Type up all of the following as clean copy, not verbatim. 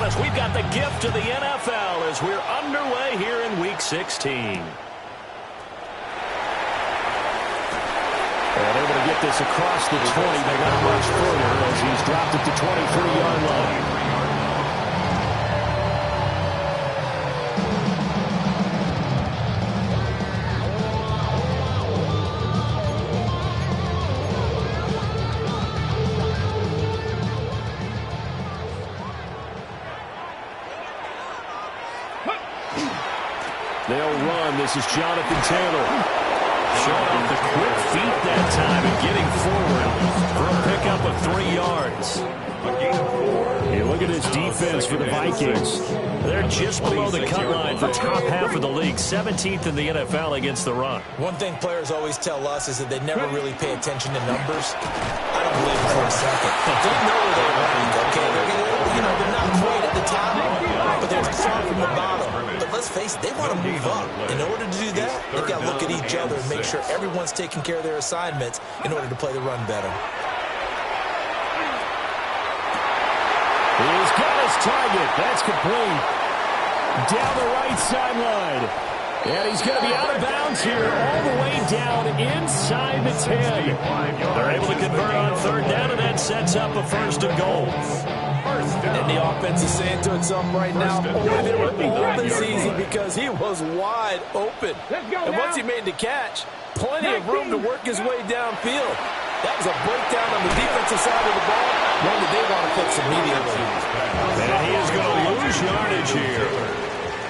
honest, we've got the gift of the NFL as we're underway here in Week 16. And able to get this across the 20, but not much further as he's dropped it to 23-yard line. They'll run. This is Jonathan Taylor. Showing off the quick feet that time and getting forward for a pickup of 3 yards. Hey, look at this defense for the Vikings. They're just below the cut line for top half of the league, 17th in the NFL against the run. One thing players always tell us is that they never really pay attention to numbers. I don't believe it for a second. They know where they're running, okay? They're not great at the top, but they're far from the bottom. But let's face it, they want to move up. In order to do that, they've got to look at each other and make sure everyone's taking care of their assignments in order to play the run better. He's got his target. That's complete. Down the right sideline. And he's going to be out of bounds here all the way down inside the 10. They're able to convert on third down, and that sets up a first and goal. And the offense is saying to itself right now, boy, they were open season because he was wide open. And once he made the catch, plenty of room to work his way downfield. That was a breakdown on the defensive side of the ball, one that they want to fix immediately. And he is going to lose yardage here.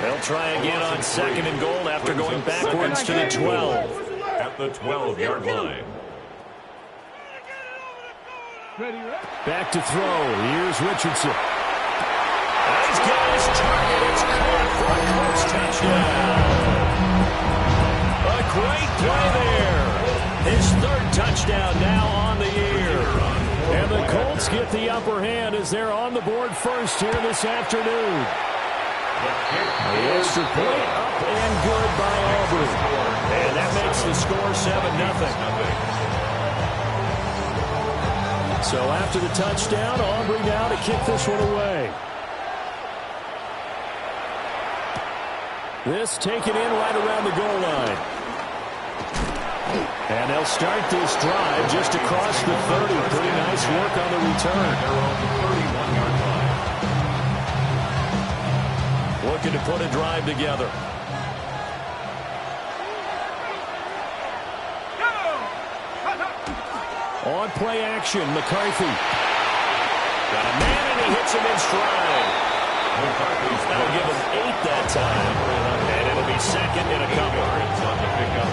They'll try again on second and goal after going backwards to the 12. At the 12-yard line. Back to throw. Here's Richardson. He's got his target. It's caught for a Colts touchdown. A great play there. His third touchdown now on the year. And the Colts get the upper hand as they're on the board first here this afternoon. The extra point up and good by Aubrey. And that makes the score 7-0. So after the touchdown, Aubrey now to kick this one away. This taken in right around the goal line. And they'll start this drive just across the 30. Pretty nice work on the return. They're on the 31-yard line. Looking to put a drive together. On play action, McCarthy. Got a man, and he hits him in stride. That'll give him 8 that time. And it'll be second and a couple.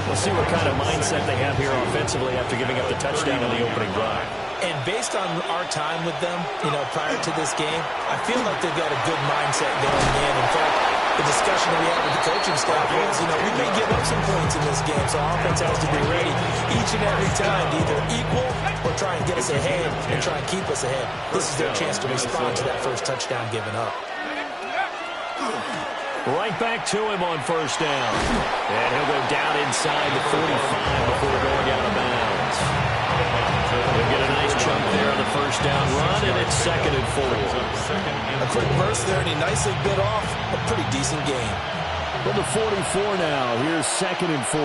We'll see what kind of mindset they have here offensively after giving up the touchdown on the opening drive. And based on our time with them, prior to this game, I feel like they've got a good mindset going in. In fact, the discussion that we had with the coaching staff was, we may give up some points in this game, so offense has to be ready each and every time to either equal or try and get us ahead and try and keep us ahead. This is their chance to respond to that first touchdown given up. Right back to him on first down. And he'll go down inside the 45 before going out of bounds. He'll get a nice chunk there on the first down run, and it's second and 4. A quick burst there, and he nicely bit off a pretty decent game. From the 44 now, here's second and 4.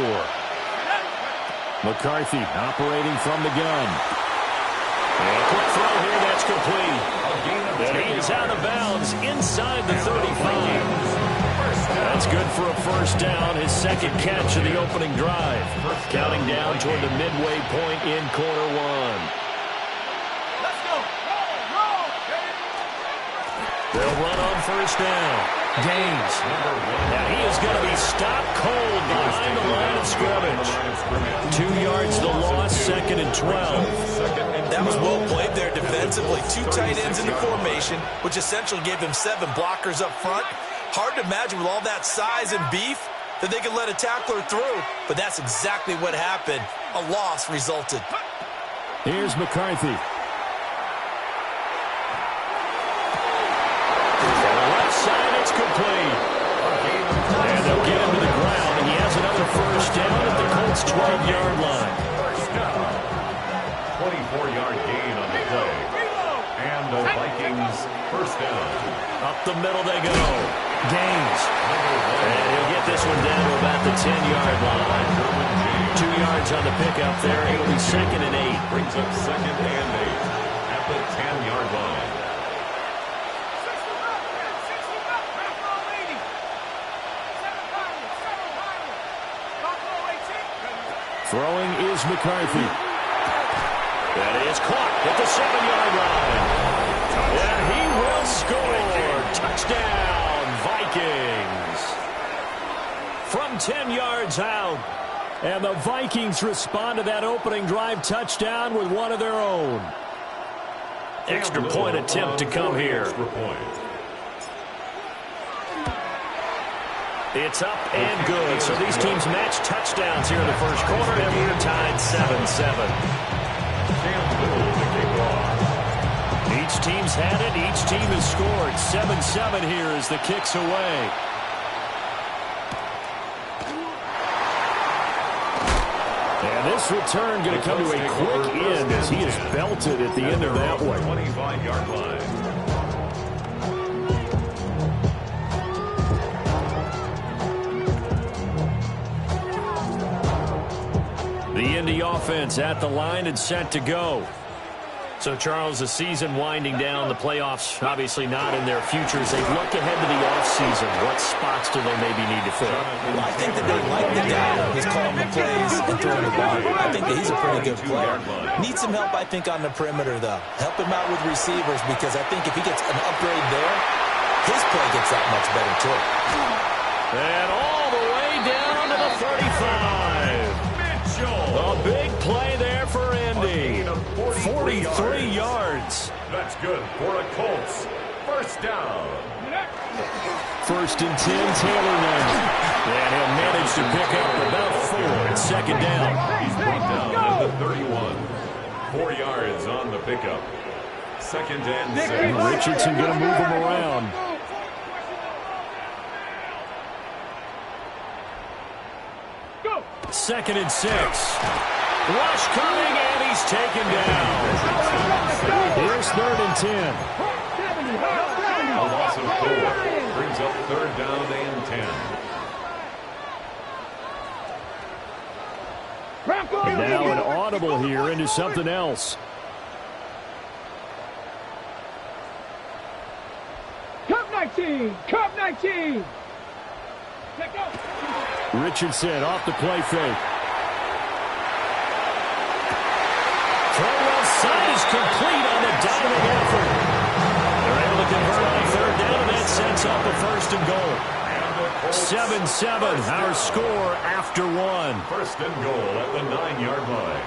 McCarthy operating from the gun. And a quick throw here, that's complete. And he is out of bounds inside the 35. That's good for a first down, his second catch of the opening drive. Counting down toward the midway point in quarter one. Let's go. They'll run on first down. Gaines. Now he is going to be stopped cold behind the line of scrimmage. 2 yards the loss, second and 12. That was well played there defensively. 2 tight ends in the formation, which essentially gave them 7 blockers up front. Hard to imagine with all that size and beef that they could let a tackler through, but that's exactly what happened. A loss resulted. Here's McCarthy. Side, it's complete. And they'll get him to the ground, and he has another first down at the Colts' 12-yard line. 24-yard gain on the play. And the Vikings first down. Up the middle they go. Gaines. And he'll get this one down to about the 10-yard line. 2 yards on the pickup there. It'll be 2nd and 8. Brings up 2nd and 8 at the 10-yard line. Throwing is McCarthy. That is caught at the 7-yard line. And he will score. Touchdown, Vikings. From 10 yards out. And the Vikings respond to that opening drive touchdown with one of their own. Extra point attempt to come here. It's up and good. So these teams match touchdowns here in the first quarter, and we're tied 7-7. Each team's had it. Each team has scored. 7-7 here as the kick's away. And this return going to come to a quick end as he is belted at the end of that one. 25-yard line. The Indy offense at the line and set to go. So, Charles, the season winding down, the playoffs obviously not in their futures. They look ahead to the offseason. What spots do they maybe need to fill? Well, I think that they like the guy who's calling the plays and throwing the ball. I think that he's a pretty good player. Needs some help, I think, on the perimeter, though. Help him out with receivers, because I think if he gets an upgrade there, his play gets that much better, too. And all the way down to the 35. A big play there for Indy. 43 yards. That's good for the Colts. First down. 1st and 10, Taylor now. And he'll manage to pick up about 4 at 2nd down. He's brought down at the 31. 4 yards on the pickup. 2nd and 6. Richardson going to move him around. Go. 2nd and 6. Rush coming, and he's taken down. Here's 3rd and 10. A loss of 4. Brings up 3rd down and 10. And now an audible here into something else. Cup 19. Cup 19. Richardson off the play fake. Throw left side is complete on the diving effort. They're able to convert on 3rd down, and that sets up a 1st and goal. 7-7, our score after 1. 1st and goal at the 9-yard line.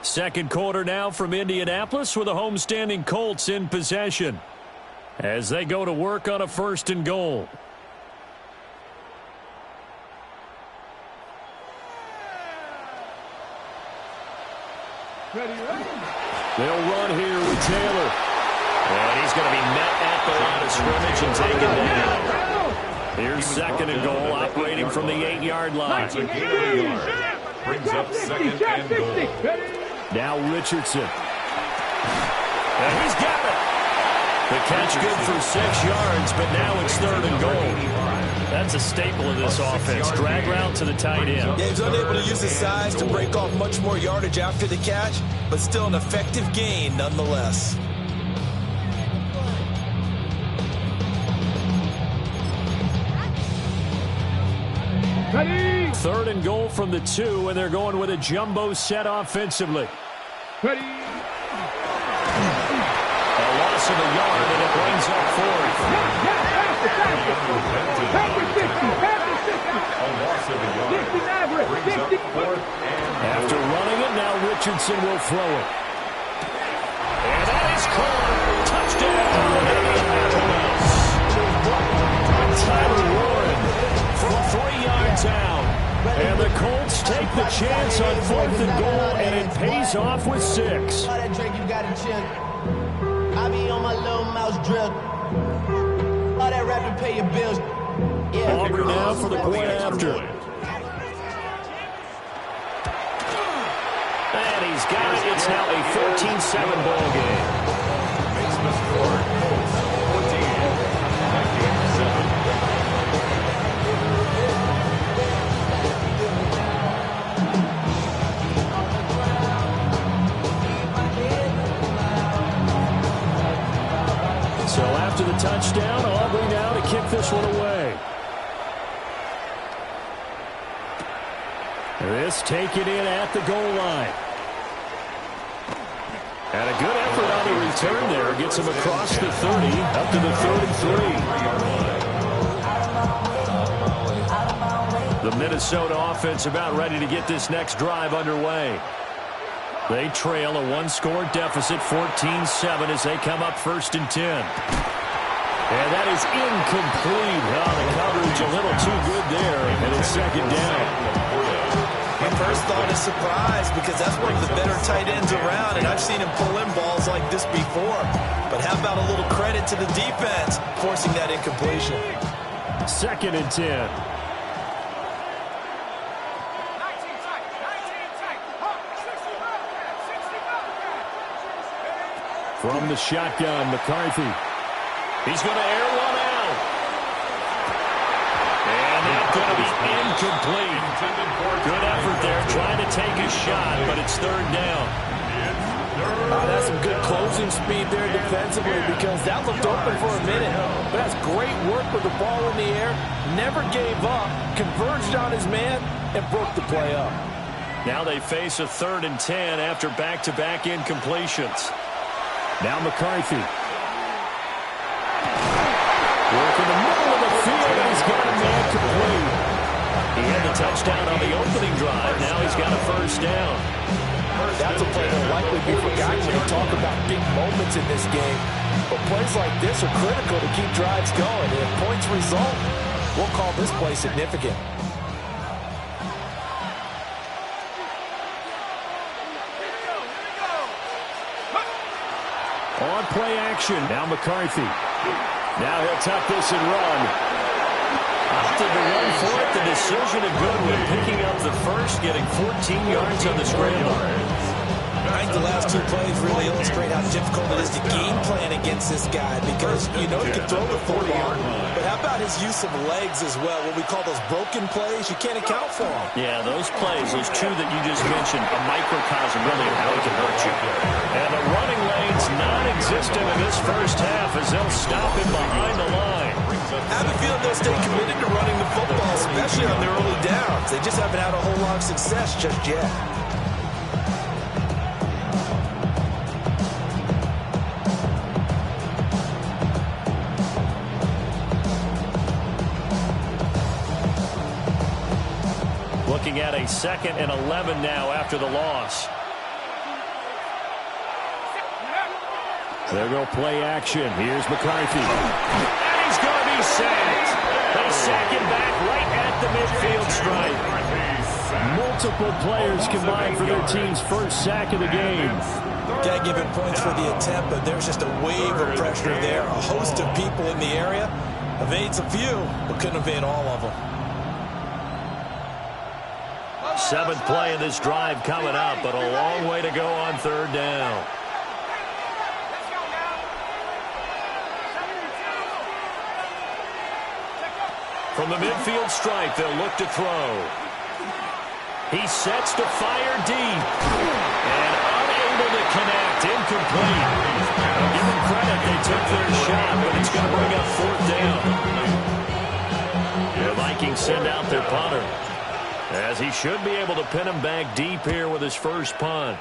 2nd quarter now from Indianapolis with the homestanding Colts in possession as they go to work on a 1st and goal. They'll run here with Taylor. And he's going to be met at the line of scrimmage and taken down. Here's 2nd and goal, operating from the 8-yard line. It's a gain of a yard. Brings up 2nd and goal. Now Richardson. And he's got it. The catch good for 6 yards, but now it's 3rd and goal. That's a staple of this offense. Drag route to the tight end. Yeah, he's unable to use his size to break off much more yardage after the catch, but still an effective gain nonetheless. Ready. 3rd and goal from the 2, and they're going with a jumbo set offensively. Ready. A loss of a yard, and it brings up 4th. A loss of a yard. Brings up 4th and After running it, now Richardson will throw it. And that is caught. Touchdown, Indianapolis. Tyler Warren from 3 yards out. And the Colts take the chance on 4th and goal, and it pays off with 6. All that drink you got to chill. I be on my little mouse drill. All that rapping pay your bills. Yeah. Auburn now for the point after. And he's got it. It's now a 14-7 ball game. Makes the score Colts 14, Vikings 7. So after the touchdown, Aubrey now to kick this one away. This taken in at the goal line. And a good effort on the return there. Gets him across the 30, up to the 33. The Minnesota offense about ready to get this next drive underway. They trail a one-score deficit, 14-7, as they come up 1st and 10. And that is incomplete. Oh, the coverage a little too good there, and it's 2nd down. My first thought is surprise, because that's one of the better tight ends around, and I've seen him pull in balls like this before. But how about a little credit to the defense forcing that incompletion? 2nd and 10. From the shotgun, McCarthy. He's going to air one out. And that's going to be incomplete. Good effort there, trying to take a shot, but it's 3rd down. That's some good closing speed there defensively, because that looked open for a minute. But that's great work with the ball in the air. Never gave up, converged on his man, and broke the play up. Now they face a 3rd and 10 after back-to-back incompletions. Now McCarthy. Work in the middle of the field, and he's got a man complete. He had the touchdown on the opening drive. Now he's got a 1st down. That's a play that will likely be forgotten when you talk about big moments in this game. But plays like this are critical to keep drives going. And if points result, we'll call this play significant. On play action. Now McCarthy. Now he'll tuck this and run. Opted to run for it. The decision of Goodwin picking up the first, getting 14 yards on the scramble. I think the last 2 plays really illustrate how difficult it is to game plan against this guy, because you know he can throw the football, but how about his use of legs as well? What we call those broken plays, you can't account for them. Yeah, those plays, those 2 that you just mentioned, a microcosm really of how he can hurt you. And the running lane's non-existent in this first half as they'll stop him behind the line. I have a feeling they'll stay committed to running the football, especially on their early downs. They just haven't had a whole lot of success just yet. Looking at a 2nd and 11 now after the loss. There go play action. Here's McCarthy. And he's going to be sacked. They sack him back right at the midfield stripe. Multiple players combined for their team's first sack of the game. Got to give him points for the attempt, but there's just a wave of pressure there. A host of people in the area. Evades a few, but couldn't evade all of them. 7th play of this drive coming up, but a long way to go on 3rd down. From the midfield stripe, they'll look to throw. He sets to fire deep. And unable to connect. Incomplete. I'll give them credit. They took their shot, but it's going to bring up 4th down. The Vikings send out their punter, as he should be able to pin him back deep here with his first punt.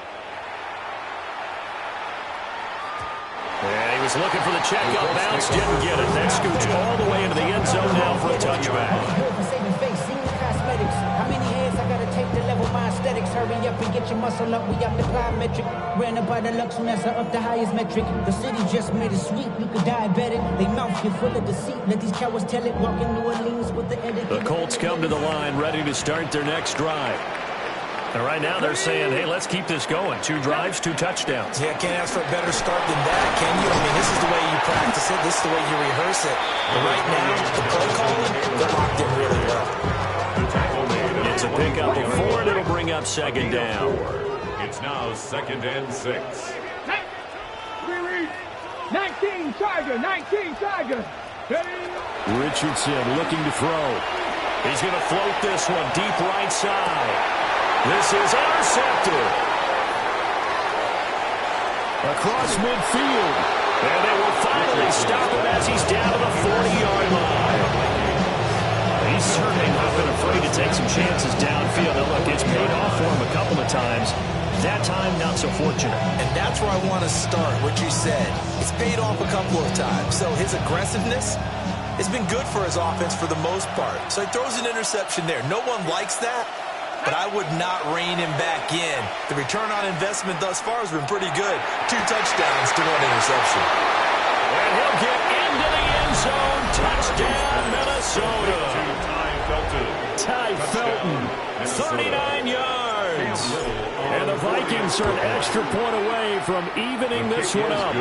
And he was looking for the checkup bounce, didn't get it. That scoots all the way into the end zone now for a touchback. How many hands I gotta take to level my aesthetics? Hurry up and get your muscle up. We up the plyometric. Ran up by the lux when that's up the highest metric. The city just made it sweet. You could diabetic. They mouth you full of deceit. Let these cowards tell it. Walk in New Orleans with the edit. The Colts come to the line ready to start their next drive. And right now they're saying, hey, let's keep this going. 2 drives, 2 touchdowns. Yeah, can't ask for a better start than that, can you? I mean, this is the way you practice it. This is the way you rehearse it. But right now, the play calling, they're locked in really well. It's a pickup of 4, and it'll bring up 2nd down. It's now 2nd and 6. 19 Tiger, 19 Tiger. Richardson looking to throw. He's going to float this one deep right side. This is intercepted. Across midfield. And they will finally stop him as he's down to the 40-yard line. He's certainly not been afraid to take some chances downfield. Now look, it's paid off for him a couple of times. That time, not so fortunate. And that's where I want to start, what you said. It's paid off a couple of times. So his aggressiveness has been good for his offense for the most part. So he throws an interception there. No one likes that, but I would not rein him back in. The return on investment thus far has been pretty good. 2 touchdowns to 1 interception. And he'll get into the end zone. Touchdown, Minnesota. Ty Felton, 39 yards. And the Vikings are an extra point away from evening this one up.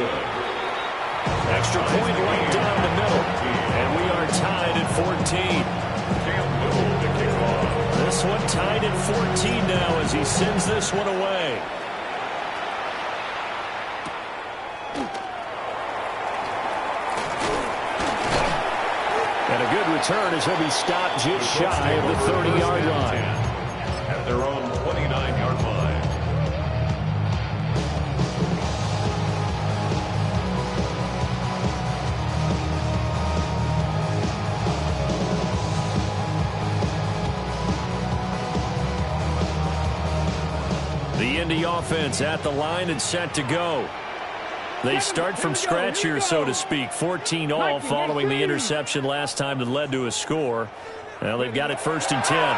Extra point right down the middle. And we are tied at 14. This one tied at 14 now as he sends this one away. And a good return as he'll be stopped just shy of the 30-yard line. At their own 29-yard line. The Indy offense at the line and set to go. They start from scratch here, so to speak. 14 all following the interception last time that led to a score. Now they've got it 1st and 10.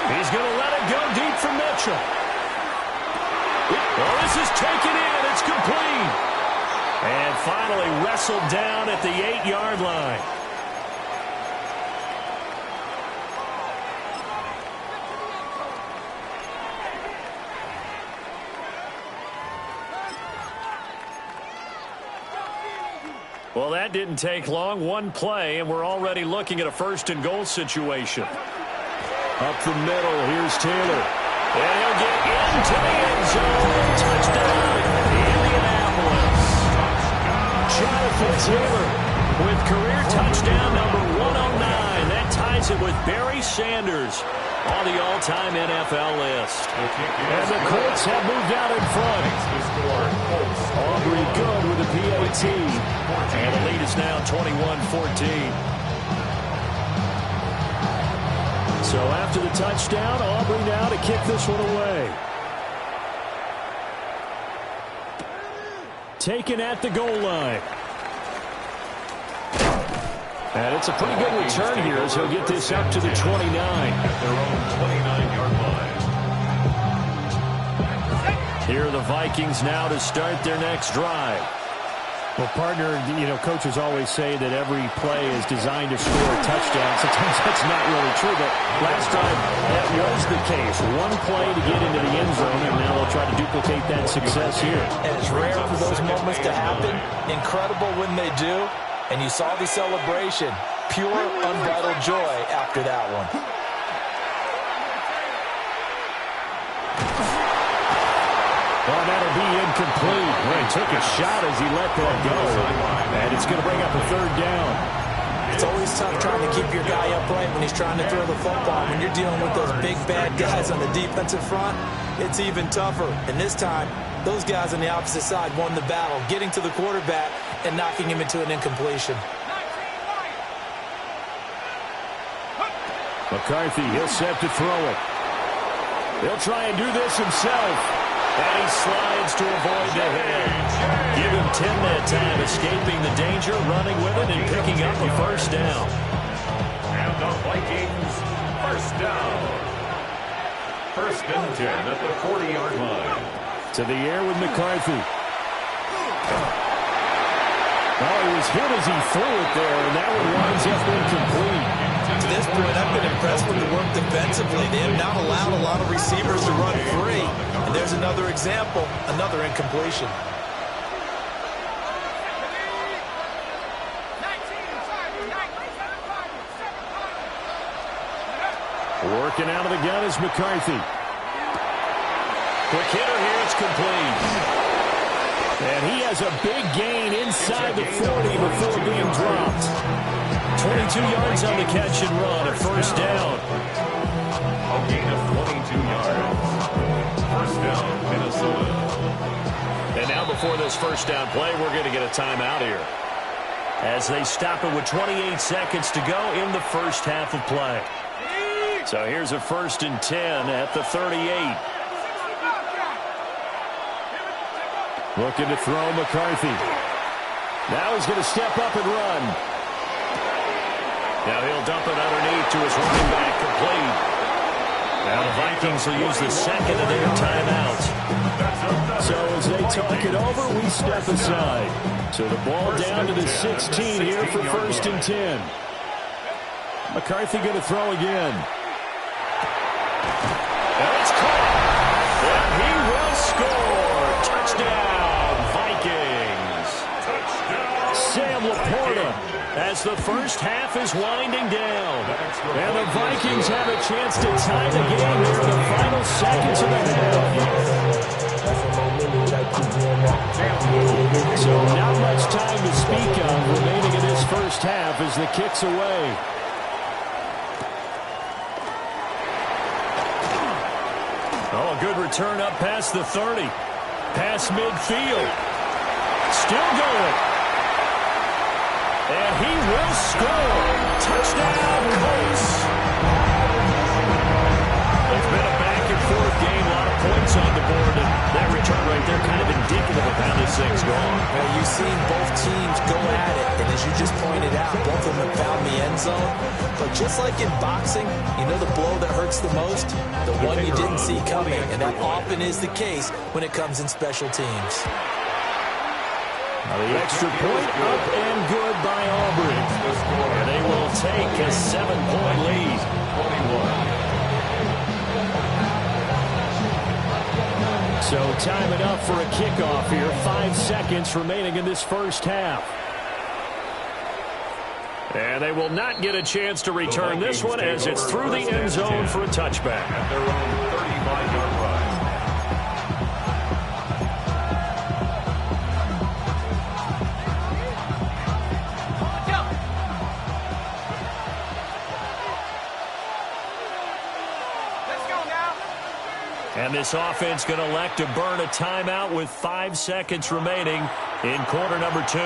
He's going to let it go deep for Mitchell. Well, this is taken in. It's complete. And finally wrestled down at the 8-yard line. Well, that didn't take long. One play, and we're already looking at a 1st and goal situation. Up the middle, here's Taylor. And he'll get into the end zone. Touchdown, Indianapolis. Jonathan Taylor with career touchdown number 109. That ties it with Barry Sanders on the all-time NFL list. And the Colts have moved out in front. Aubrey good with a PAT. And the lead is now 21-14. So after the touchdown, Aubrey now to kick this one away. Taken at the goal line. And it's a pretty good return here as he'll get this up to the 29. At their own 29-yard line. Here are the Vikings now to start their next drive. Well, partner, coaches always say that every play is designed to score a touchdown. Sometimes that's not really true, but last drive that was the case. One play to get into the end zone, and now they'll try to duplicate that success here. And it's rare for those moments to happen. Incredible when they do. And you saw the celebration. Pure, unbridled joy after that one. Well, that'll be incomplete. Well, he took a shot as he let that go. And it's going to bring up a 3rd down. It's always tough trying to keep your guy upright when he's trying to throw the football. When you're dealing with those big, bad guys on the defensive front, it's even tougher. And this time, those guys on the opposite side won the battle, getting to the quarterback and knocking him into an incompletion. McCarthy, he'll set to throw it. He'll try and do this himself. And he slides to avoid the hit. Give him 10 that time, escaping the danger, running with it, and picking up a 1st down. And the Vikings, 1st down. 1st and 10 at the 40-yard line. To the air with McCarthy. Well, he was hit as he threw it there, and that one winds up incomplete. To this point, I've been impressed with the work defensively. They have not allowed a lot of receivers to run free. And there's another example, another incompletion. Working out of the gun is McCarthy. Quick hitter here. It's complete. And he has a big gain inside the 40 before being dropped. 22 yards on the catch and run, a first down. A gain of 22 yards. First down, Minnesota. And now before this first down play, we're going to get a timeout here, as they stop it with 28 seconds to go in the first half of play. So here's a 1st and 10 at the 38. Looking to throw McCarthy. Now he's going to step up and run. Now he'll dump it underneath to his running back, complete. Now the Vikings will use the second of their timeout. So as they talk it over, we step aside. So the ball down to the 16 here for 1st and 10. McCarthy going to throw again. That's caught. And he will score. Touchdown, Vikings. Sam Laporta, as the first half is winding down. And the Vikings have a chance to tie the game here in the final seconds of the half. So not much time to speak of remaining in this first half as the kick's away. Oh, a good return up past the 30. Past midfield. Still going. And he will score. Touchdown, Colts. It's been a back-and-forth game. A lot of points on the board. And that return right there kind of indicative of how this thing's going. Well, you've seen both teams go at it. And as you just pointed out, both of them have found the end zone. But just like in boxing, you know the blow that hurts the most? The one you didn't see coming. And that often is the case when it comes in special teams. The extra point up and good by Aubrey. And they will take a 7-point lead. 21. So time enough for a kickoff here. 5 seconds remaining in this first half. And they will not get a chance to return this one as it's through the end zone for a touchback. At their own 35-yard line. And this offense going to elect to burn a timeout with 5 seconds remaining in quarter number 2.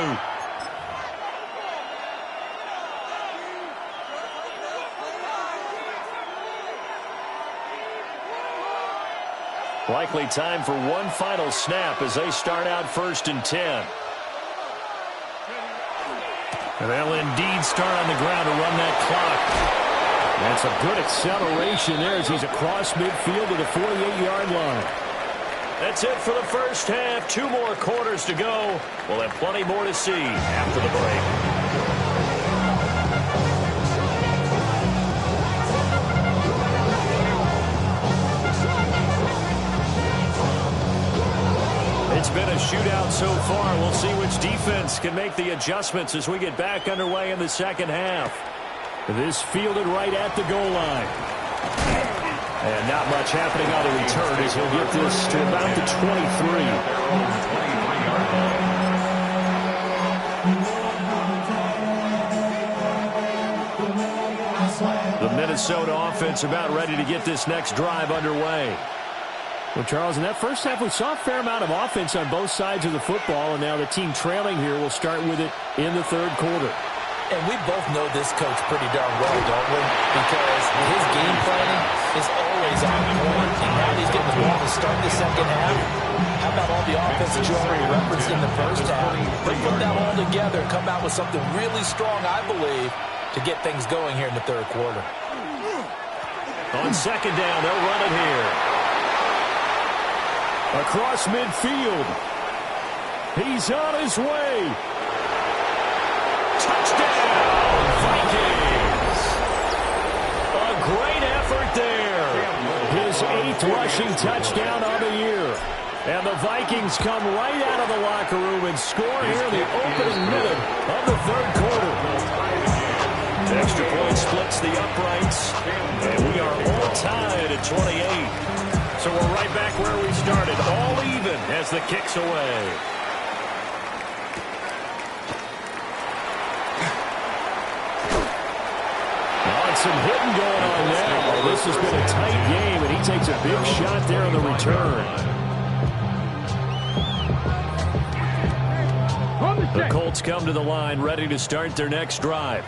Likely time for one final snap as they start out 1st and 10. And they'll indeed start on the ground to run that clock. That's a good acceleration there as he's across midfield to the 48-yard line. That's it for the first half. 2 more quarters to go. We'll have plenty more to see after the break. It's been a shootout so far. We'll see which defense can make the adjustments as we get back underway in the second half. This fielded right at the goal line. And not much happening on the return as he'll get this to about the 23. The Minnesota offense about ready to get this next drive underway. Well, Charles, in that first half, we saw a fair amount of offense on both sides of the football, and now the team trailing here will start with it in the third quarter. And we both know this coach pretty darn well, don't we? Because his game planning is always on point. And now he's getting the ball to start the second half. How about all the offense that you already referenced in the first half? They put that all together and come out with something really strong, I believe, to get things going here in the third quarter. On second down, they'll run it here. Across midfield. He's on his way. Touchdown, Vikings. A great effort there. His 8th rushing touchdown of the year. And the Vikings come right out of the locker room and score here in the opening minute of the third quarter. Extra point splits the uprights. And we are all tied at 28. So we're right back where we started, all even as the kick's away. Some hitting going on now. This has been a tight game, and he takes a big shot there on the return. The Colts come to the line, ready to start their next drive.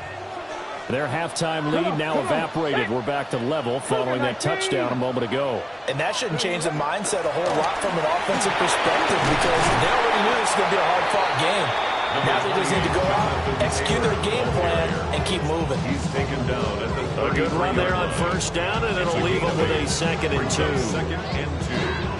Their halftime lead now evaporated. We're back to level following that touchdown a moment ago. And that shouldn't change the mindset a whole lot from an offensive perspective because they already knew this was going to be a hard-fought game. Now they just need to go out, execute their game plan, and keep moving. He's taken down at the A good run there on first down, and it'll leave them with a 2nd and 2. Second and 2.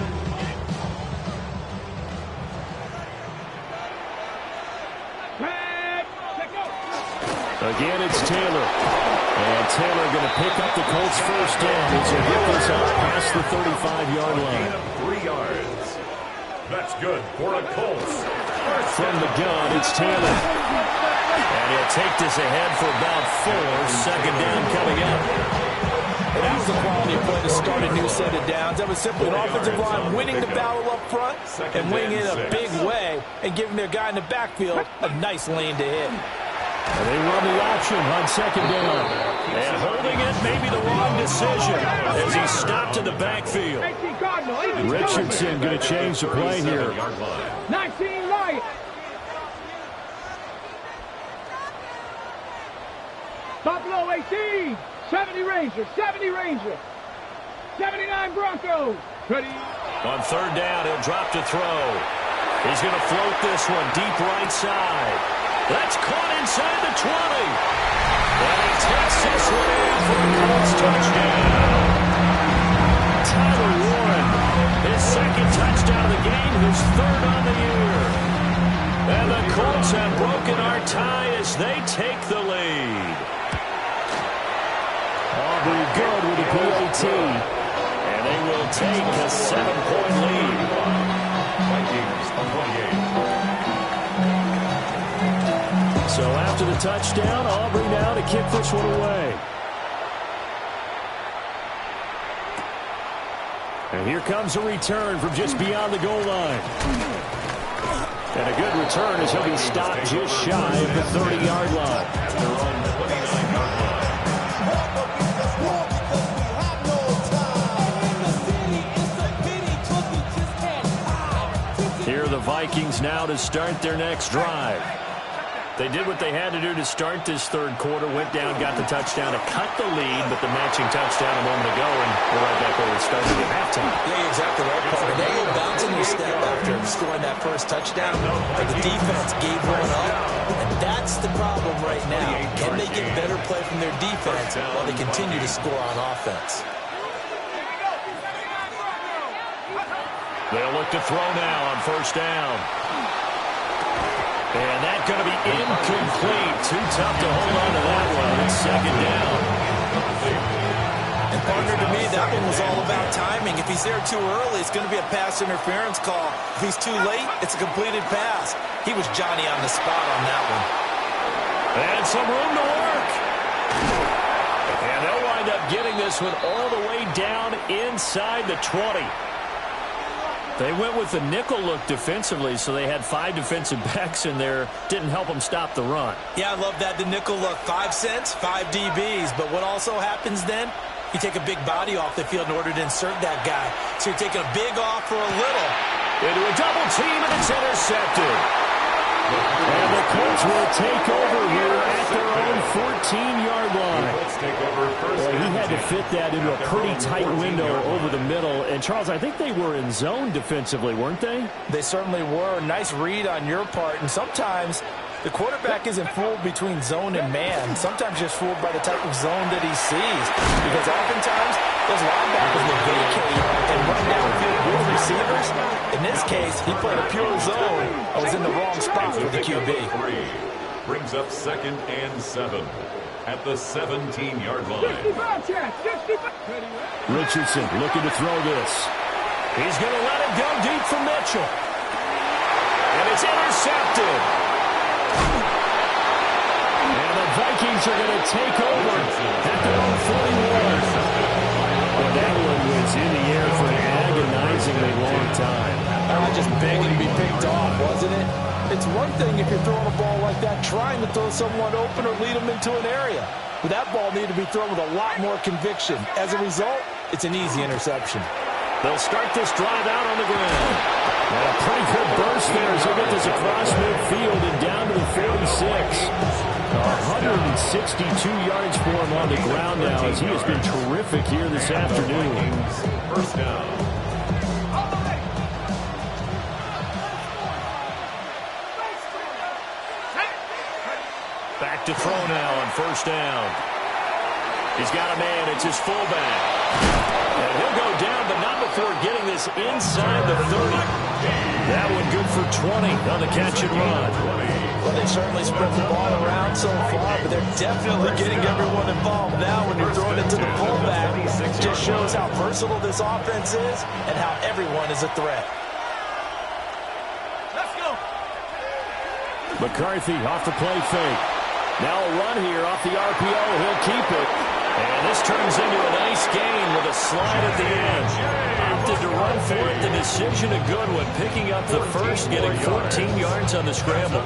Again, it's Taylor. And Taylor going to pick up the Colts' first down as they get this out past the 35-yard line. 3 yards. That's good for a Colts. From the gun, it's Taylor. And he'll take this ahead for about 4. 2nd down coming up. And that was a quality play to start a new set of downs. That was simply an offensive line winning the battle up front and winning it in a big way and giving their guy in the backfield a nice lane to hit. And they run the option on 2nd down. And holding it may be the wrong decision as he stopped in the backfield. Richardson going to change the play here. 19 Lions. Buffalo 18. 70 Rangers. 70 Rangers. 79 Broncos. Ready. On 3rd down, he'll drop to throw. He's going to float this one deep right side. That's caught inside the 20. And he takes this one in for a Colts touchdown. Tyler Warren, his 2nd touchdown of the game, his 3rd on the year. And the Colts have broken our tie as they take the lead. Aubrey good with the PAT. And they will take a 7-point lead. Vikings on 28. So after the touchdown, Aubrey now to kick this one away. And here comes a return from just beyond the goal line. And a good return as he'll be stopped just shy of the 30-yard line. Here are the Vikings now to start their next drive. They did what they had to do to start this 3rd quarter, went down, got the touchdown to cut the lead, but the matching touchdown a moment ago, and we're right back where we started at halftime. Yeah, you're exactly right, Paul. They were bouncing their step after scoring that first touchdown, but the defense gave one up, and that's the problem right now. Can they get better play from their defense while they continue to score on offense? They'll look to throw now on 1st down. And that's going to be incomplete. Too tough to hold on to that one. It's 2nd down. And partner, to me, that one was all about timing. If he's there too early, it's going to be a pass interference call. If he's too late, it's a completed pass. He was Johnny on the spot on that one. And some room to work. And they'll wind up getting this one all the way down inside the 20. They went with the nickel look defensively, so they had 5 defensive backs in there. Didn't help them stop the run. Yeah, I love that, the nickel look. 5 cents, 5 DBs. But what also happens then, you take a big body off the field in order to insert that guy. So you're taking a big off for a little. Into a double team, and it's intercepted. And the Colts will take over here at their own 14-yard line. Let's take over first. Well, he had to fit that into a pretty tight window over the middle. And, Charles, I think they were in zone defensively, weren't they? They certainly were. Nice read on your part. And sometimes the quarterback isn't fooled between zone and man. Sometimes just fooled by the type of zone that he sees. Because oftentimes those linebackers will vacate and run downfield with receivers. In this case, he played a pure zone and was in the wrong spot for the QB. Brings up 2nd and 7 at the 17-yard line. Richardson looking to throw this. He's going to let it go deep for Mitchell. And it's intercepted. And the Vikings are going to take over at their own 41. Well, that one was in the air for an begging to be picked off, wasn't it? It's one thing if you're throwing a ball like that, trying to throw someone open or lead them into an area. But that ball needed to be thrown with a lot more conviction. As a result, it's an easy interception. They'll start this drive out on the ground. And a pretty good burst there as they get this across midfield and down to the 46. 162 yards for him on the ground now as he has been terrific here this afternoon. First down. Back to throw now on first down. He's got a man. It's his fullback. And he'll go down, but not before getting this inside the 30. That one good for 20 on the catch and run. Well, they certainly spread the ball around so far, but they're definitely getting everyone involved now when you're throwing it to the fullback. It just shows how versatile this offense is and how everyone is a threat. Let's go. McCarthy off the play fake. Now a run here off the RPO. He'll keep it. And this turns into a nice gain with a slide at the end. Opted to run for it. The decision a good one. Picking up the first, getting 14 yards on the scramble.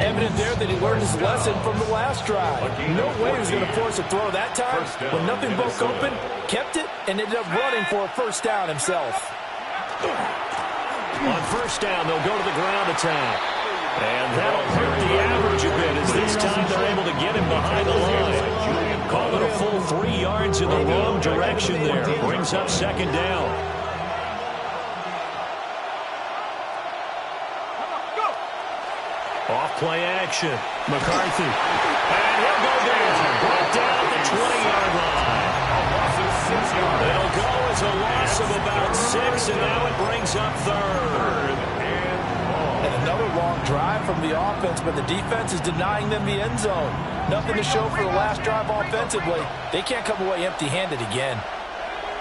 Evident there that he learned his lesson from the last drive. No way he was going to force a throw that time. When nothing broke open, kept it, and ended up running for a first down himself. On first down, they'll go to the ground attack. And that'll hurt the average a bit as this time they're able to get him behind the line. Call it a full 3 yards in the wrong direction there. Brings up second down. Off play action. McCarthy. And he'll go down. Brought down at the 20-yard line. It'll go as a loss of about 6, and now it brings up third. And another long drive from the offense, but the defense is denying them the end zone. Nothing to show for the last drive offensively. They can't come away empty-handed again.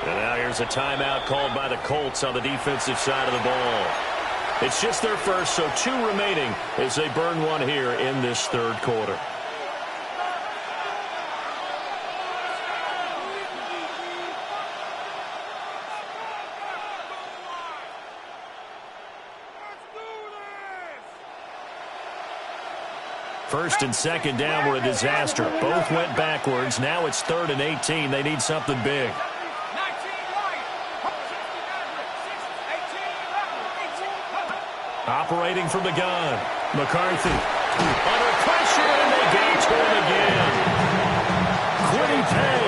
And now here's a timeout called by the Colts on the defensive side of the ball. It's just their first, so 2 remaining as they burn one here in this third quarter. First and second down were a disaster. Both went backwards. Now it's 3rd and 18. They need something big. Operating from the gun. McCarthy. Under pressure, and they get to him again. Quiddy Pay.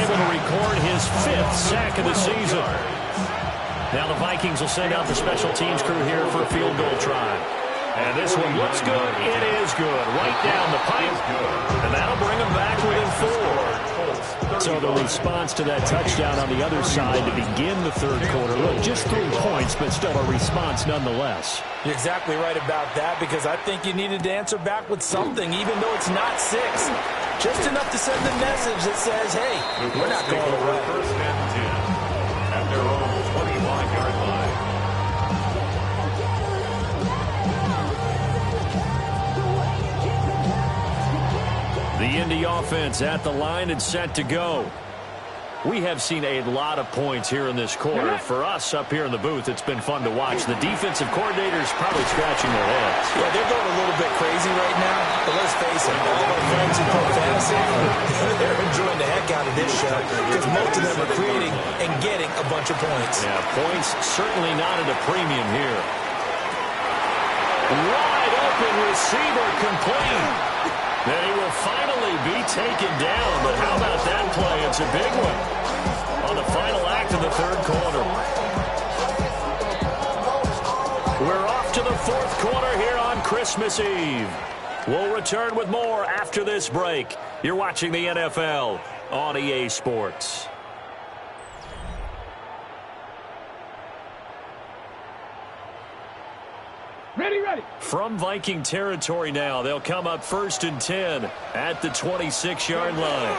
Able to record his 5th sack of the season. Now the Vikings will send out the special teams crew here for a field goal try. And this one looks good. It is good. Right down the pipe. And that'll bring them back within 4. So the response to that touchdown on the other side to begin the third quarter. Look, just 3 points, but still a response nonetheless. You're exactly right about that, because I think you needed to answer back with something, even though it's not 6. Just enough to send the message that says, hey, we're not going away. First and 10 at their own 21-yard line. The Indy offense at the line and set to go. We have seen a lot of points here in this quarter. For us up here in the booth, it's been fun to watch. The defensive coordinators probably scratching their heads. Yeah, they're going a little bit crazy right now, but let's face it, all our friends who play fantasy, they're enjoying the heck out of this show because most of them are creating and getting a bunch of points. Yeah, points certainly not at a premium here. Wide open receiver complete. And he will finally be taken down, but how about that play? It's a big one on the final act of the third quarter. We're off to the fourth quarter here on Christmas Eve. We'll return with more after this break. You're watching the NFL on EA Sports. Ready, ready. From Viking territory now, they'll come up 1st and 10 at the 26-yard line.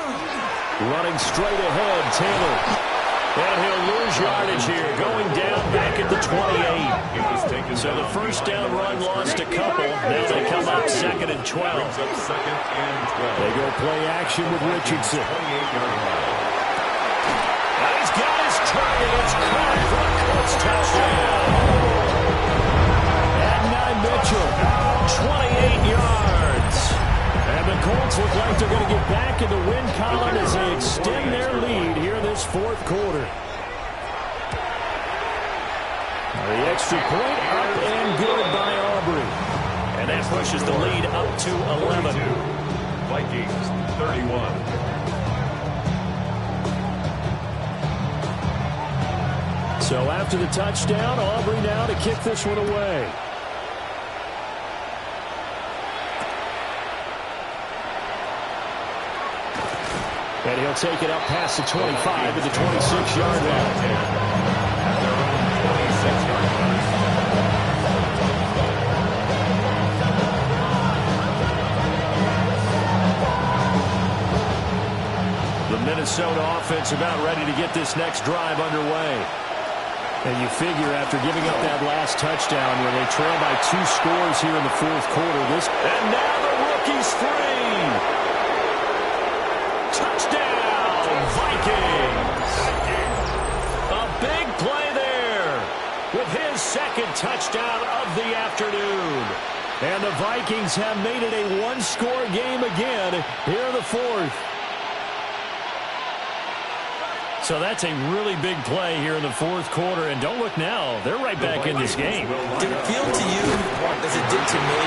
Running straight ahead, Taylor. And he'll lose yardage here, going down back at the 28. So the first down run lost a couple. Now they come up 2nd and 12. They go play action with Richardson. He's got his target. It's caught for a Colts touchdown. quarter. The extra point up and good by Aubrey. And that pushes the lead up to 11. Vikings 31. So after the touchdown, Aubrey now to kick this one away. And he'll take it up past the 25 to the 26-yard line. At their own 26-yard line. The Minnesota offense about ready to get this next drive underway. And you figure after giving up that last touchdown when they trail by 2 scores here in the fourth quarter. And now the rookie's free. Touchdown, Vikings. A big play there with his second touchdown of the afternoon. And the Vikings have made it a one-score game again here in the fourth. So that's a really big play here in the fourth quarter. And don't look now, they're right back in this game. Did it feel to you, as it did to me,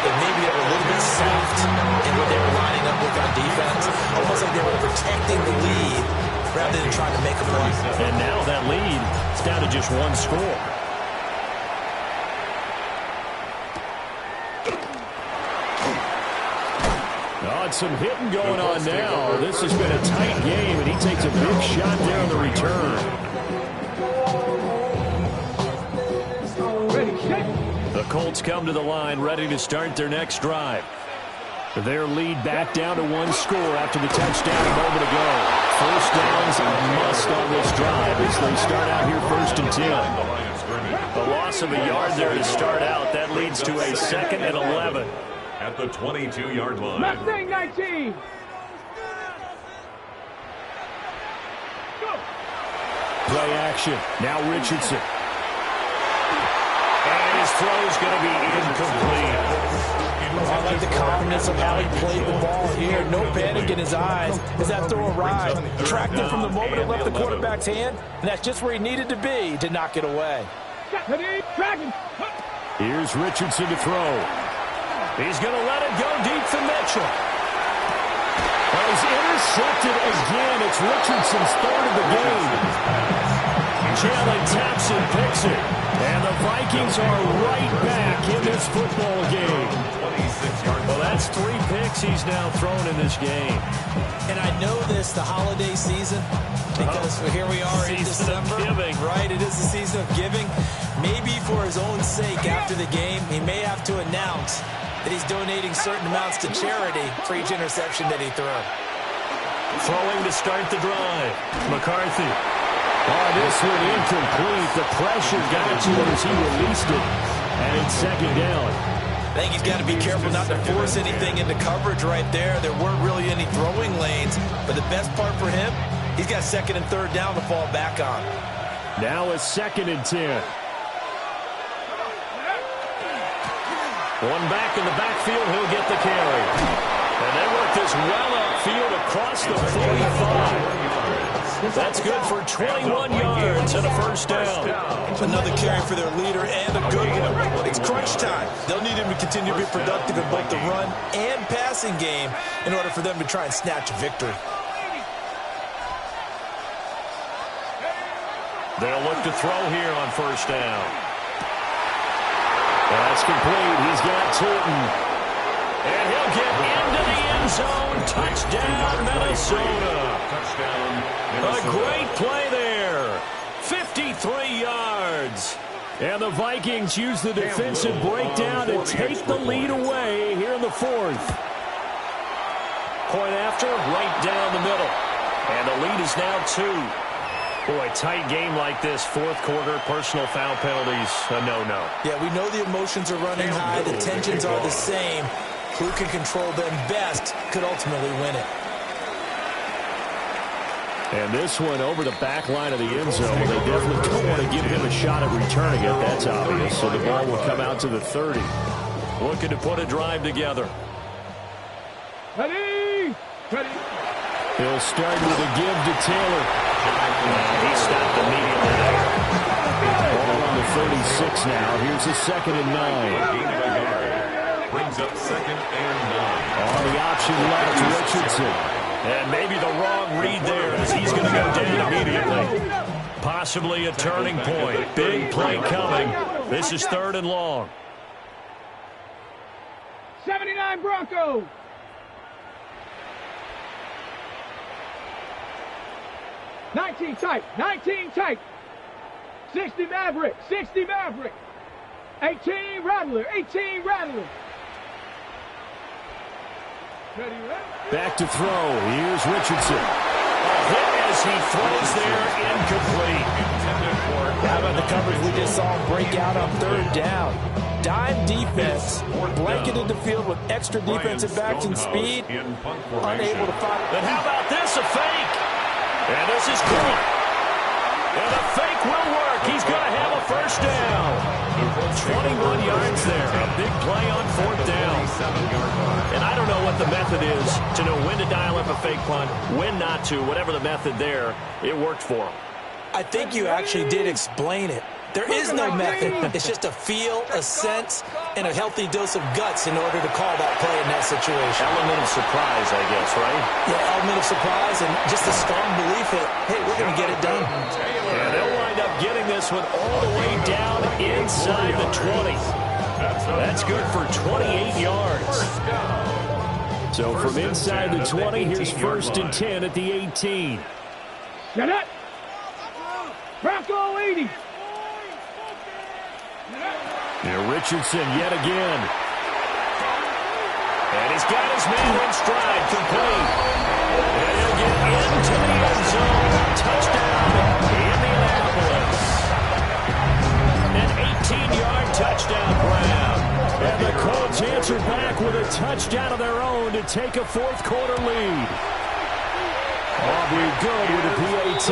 that maybe they were a little bit soft in what they were lining up with on defense? Almost like they were protecting the lead rather than trying to make a point. And now that lead is down to just 1 score. Oh, it's some hitting going on now. This has been a tight game, and he takes a big shot there on the return. The Colts come to the line, ready to start their next drive. Their lead back down to 1 score after the touchdown a moment ago. First downs a must on this drive as they start out here 1st and 10. The loss of a yard there to start out. That leads to a 2nd and 11. At the 22-yard line. Mustang 19. Go. Play action. Now Richardson. And his throw's going to be incomplete. I like the confidence of how he played the ball here. No panic in his eyes as that throw arrived. Tracked it from the moment it left the quarterback's hand, and that's just where he needed to be to knock it away. Here's Richardson to throw. He's going to let it go deep for Mitchell. Well, he's intercepted again. It's Richardson's 3rd of the game. Jalen taps and picks it. And the Vikings are right back in this football game. Well, that's 3 picks he's now thrown in this game. And I know this, the holiday season, because here we are in December. Right, it is the season of giving. Maybe for his own sake after the game, he may have to announce that he's donating certain amounts to charity for each interception that he threw. Throwing to start the drive. McCarthy. Oh, this one incomplete. The pressure got to him as he released it. And it's 2nd down. I think he's got to be careful not to force anything into coverage right there. There weren't really any throwing lanes. But the best part for him, he's got 2nd and 3rd down to fall back on. Now it's 2nd and 10. One back in the backfield, he'll get the carry. And they work this well upfield across the 45. That's good for 21 yards and a 1st down. Another carry for their leader and a good one. It's crunch time. They'll need him to continue to be productive in both the run and passing game in order for them to try and snatch a victory. They'll look to throw here on 1st down. That's complete. He's got Tootin. And he'll get into the end zone. Touchdown, Minnesota. A great play there. 53 yards. And the Vikings use the defensive breakdown to take the lead away here in the 4th. Point after, right down the middle. And the lead is now 2. Boy, tight game like this, 4th quarter, personal foul penalties, a no-no. Yeah, we know the emotions are running high. The tensions are the same. Who can control them best could ultimately win it. And this one over the back line of the end zone. They definitely don't want to give him a shot at returning it. That's obvious. So the ball will come out to the 30. Looking to put a drive together. Ready. He'll start with a give to Taylor. He stopped immediately there. Ball on the 36 now. Here's a 2nd and 9. Brings up 2nd and 9. On the option left, Richardson. And maybe the wrong read there as he's going to go down immediately. Possibly a turning point. Big play coming. This is 3rd and long. 79 Broncos. '19 tight. 60 Maverick. 18 Rattler. Ready, Back to throw. Here's Richardson. Hit as he throws there, incomplete. How about the coverage we just saw break out on 3rd down? Dime defense, blanketed the field with extra defensive backs and speed, unable to find. And how about this, a fake? And this is caught. And the fake will work. He's going to have a 1st down. 21 yards there. A big play on 4th down. And I don't know what the method is to know when to dial up a fake punt, when not to. Whatever the method there, it worked for him. I think you actually did explain it. There is no method. It's just a feel, a sense, and a healthy dose of guts in order to call that play in that situation. Element of surprise, I guess, right? Yeah, element of surprise and just a strong belief that, hey, we're going to get it done. And they'll wind up getting this one all the way down inside the 20. That's good for 28 yards. So from inside the 20, here's 1st and 10 at the 18. Get it. Bronco 80. Here Richardson yet again. And he's got his man in stride, complete. And he'll get into the end zone. Touchdown, Indianapolis. An 18-yard touchdown grab. And the Colts answered back with a touchdown of their own to take a 4th quarter lead. Aubrey good with a PAT.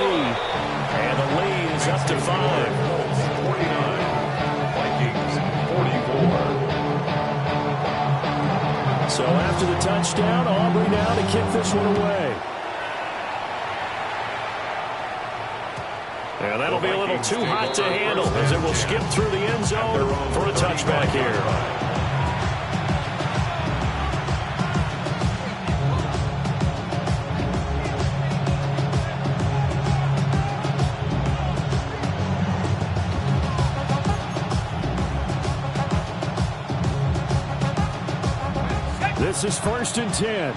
And the lead is up to 5. 49. Vikings 44. So after the touchdown, Aubrey now to kick this one away. And that'll be a little too hot to handle as it will skip through the end zone for a touchback here. This is 1st and 10.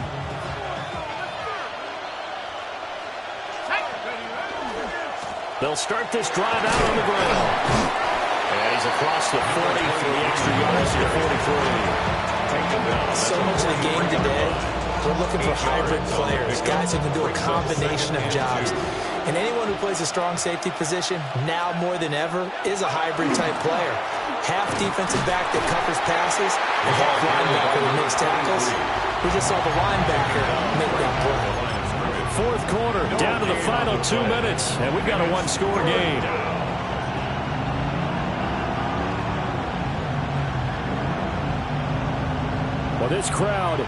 They'll start this drive out on the ground. And he's across the 40 for the extra yards to the 43. So much of the game today, we're looking for hybrid players, guys who can do a combination of jobs. And anyone who plays a strong safety position, now more than ever, is a hybrid-type player. Half defensive back that covers passes, and half linebacker that makes tackles. We just saw the linebacker make that play. 4th quarter, down to the final 2 minutes, and we've got a 1-score game. Well, this crowd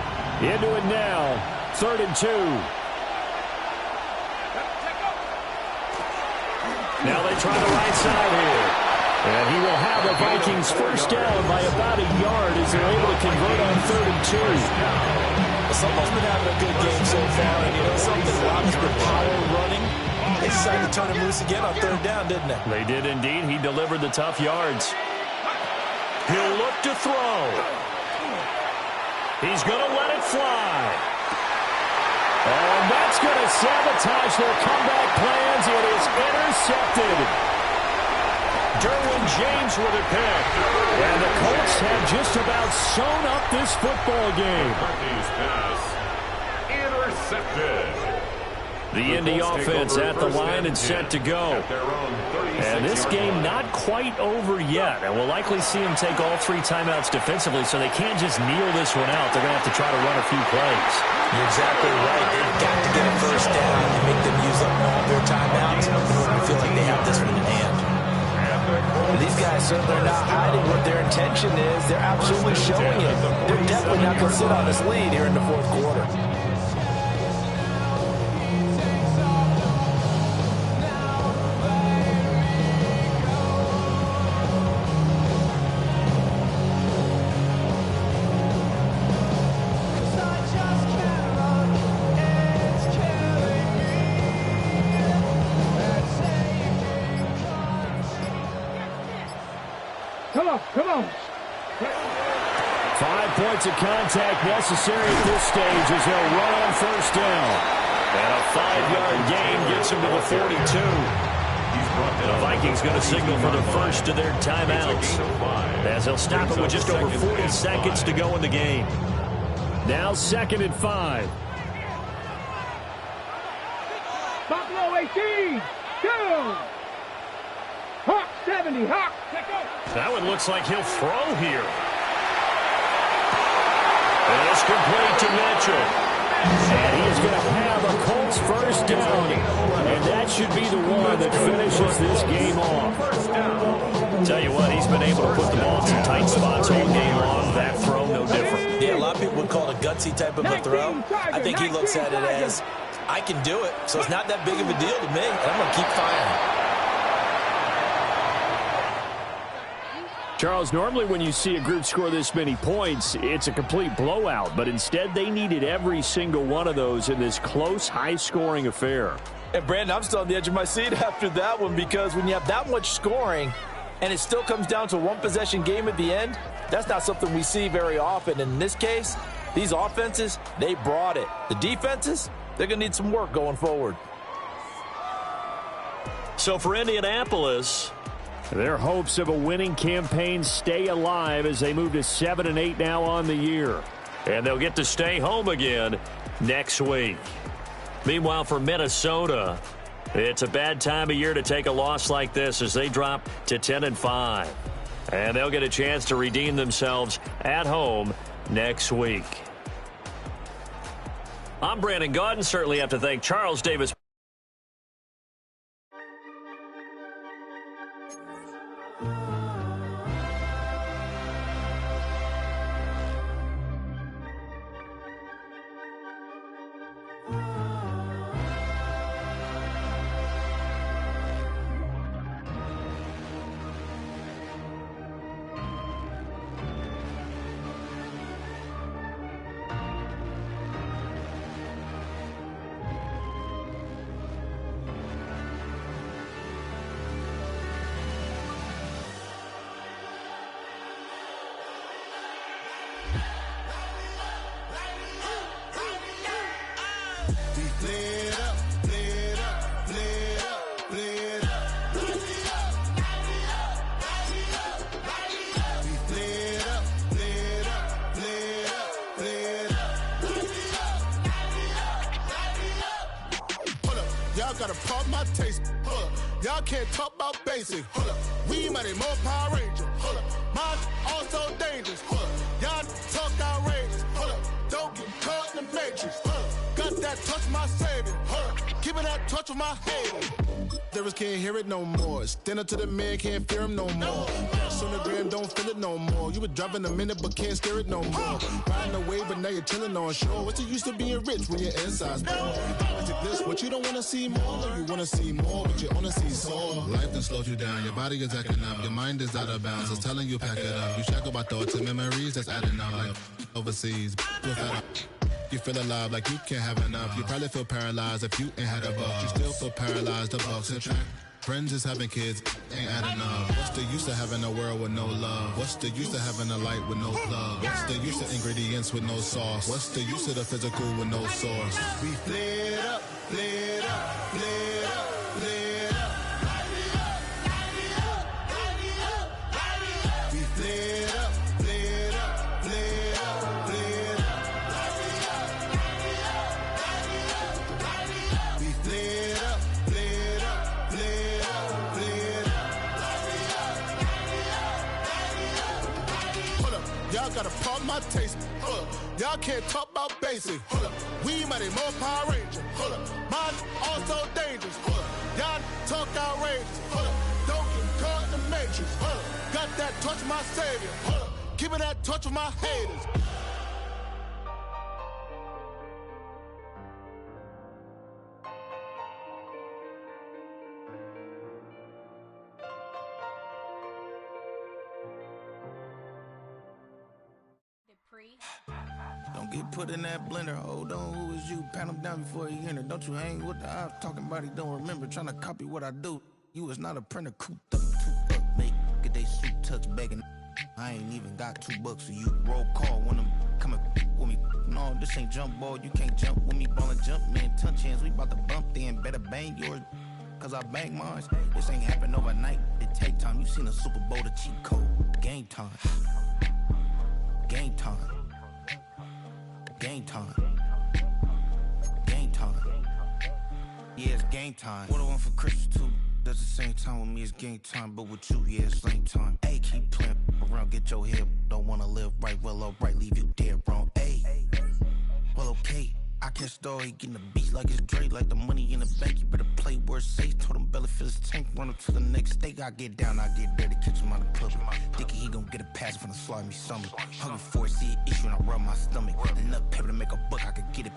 into it now. 3rd and 2. Now they try the right side here. And he will have the Vikings 1st down by about a yard as they're able to convert on 3rd and 2. Someone's been having a good game so far, and you know something? Lobby's been power running. They decided to turn him loose again on 3rd down, didn't they? They did indeed. He delivered the tough yards. He'll look to throw. He's going to let it fly. And that's going to sabotage their comeback plans. It is intercepted. Derwin James with a pick. And the Colts have just about sewn up this football game. Pass intercepted. The Indy offense at the line and set to go. And this game not quite over yet. And we'll likely see them take all 3 timeouts defensively, so they can't just kneel this one out. They're going to have to try to run a few plays. You're exactly right. They've got to get a 1st down and make them use up all their timeouts in order to feel like they have this one in hand. These guys certainly are not hiding what their intention is. They're absolutely showing it. They're definitely not going to sit on this lead here in the 4th quarter. Come on, come on. 5 points of contact necessary at this stage as they'll run on first down. And a 5-yard gain gets him to the 42. The Vikings going to signal for the first of their timeouts, as they'll stop it with just over 40 seconds to go in the game. Now 2nd and 5. Buffalo 18. Go. Hawk 70. Hawk. That one looks like he'll throw here. And it's complete to Mitchell. And he is going to have a Colts first down. And that should be the one that finishes this game off. Tell you what, he's been able to put the ball in some tight spots all game long. That throw, no different. Yeah, a lot of people would call it a gutsy type of a throw. I think he looks at it as, I can do it, so it's not that big of a deal to me, and I'm going to keep firing. Charles, normally when you see a group score this many points, it's a complete blowout. But instead, they needed every single one of those in this close, high-scoring affair. And, Brandon, I'm still on the edge of my seat after that one, because when you have that much scoring and it still comes down to a one-possession game at the end, that's not something we see very often. And in this case, these offenses, they brought it. The defenses, they're going to need some work going forward. So for Indianapolis, their hopes of a winning campaign stay alive as they move to 7-8 now on the year. and they'll get to stay home again next week. Meanwhile, for Minnesota, it's a bad time of year to take a loss like this as they drop to 10-5. And they'll get a chance to redeem themselves at home next week. I'm Brandon Gaudin. Certainly have to thank Charles Davis. Gotta pop my taste. Y'all can't talk about basic. We might be more Power Ranger. Mine also dangerous. Y'all talk outrageous. Don't get caught in the matrix. Got that touch my savior. Keeping that touch with my haters. Lyrics can't hear it no more. Stand up to the man, can't fear him no more. Sonogram don't feel it no more. You were driving a minute but can't steer it no more. Riding away but now you're chilling on shore. What's the use of being rich when your inside's poor? This, what you don't want to see more. You want to see more, but you only see sore. Life done slowed you down. Your body is acting up. Your mind is out of bounds. It's telling you pack it up. You shackle by thoughts and memories that's adding up. Like overseas, you feel alive like you can't have enough. You probably feel paralyzed if you ain't had a buck. You still feel paralyzed, the bucks and track. Friends is having kids, ain't adding up. What's the use of having a world with no love? What's the use of having a light with no love? What's the use of ingredients with no sauce? What's the use of the physical with no source? We flared up, flared up, flared up, flared up. We flared up, flared up, flared up, flared up. We flared up, flared up, flared up, flared up. Hold up, y'all gotta pop my taste. Hold up, y'all can't talk about basic. Hold up, we might be more Power Ranger. Hold up, mine also dangerous. Hold up, y'all talk outrageous. Hold up, don't get caught in the matrix. Hold up, got that touch my savior. Hold up, keeping that touch with my haters. Don't get put in that blender. Hold on, who is you? Pat him down before he enter. Don't you hang with the ops talking about he don't remember. Trying to copy what I do. You is not a printer. Cooped up, make get they suit tucks begging. I ain't even got $2 for you. Roll call when I'm coming with me. No, this ain't jump ball. You can't jump with me. Ballin' jump, man. Touch hands. We bout to bump then. Better bang yours, cause I bang mine. This ain't happen overnight. It take time. You seen a Super Bowl, the cheat code. Game time. Game time. Game time. Game time. Yeah, it's game time. What I want for Christmas too. At the same time with me, it's game time. But with you, yeah, it's lame time. Hey, keep playing around, get your head. Don't wanna live right, well, alright, leave you dead wrong. Hey, well, okay. I can't start getting the beats like it's Dre, like the money in the bank. You better play where it's safe. Told him Belly fill his tank, run up to the next state. I get down, I get dirty, catch him on the club. Thinking he gon' get a pass from the slide me something. Hungry for it, see an issue and I rub my stomach. Enough paper to make a buck, I could get it.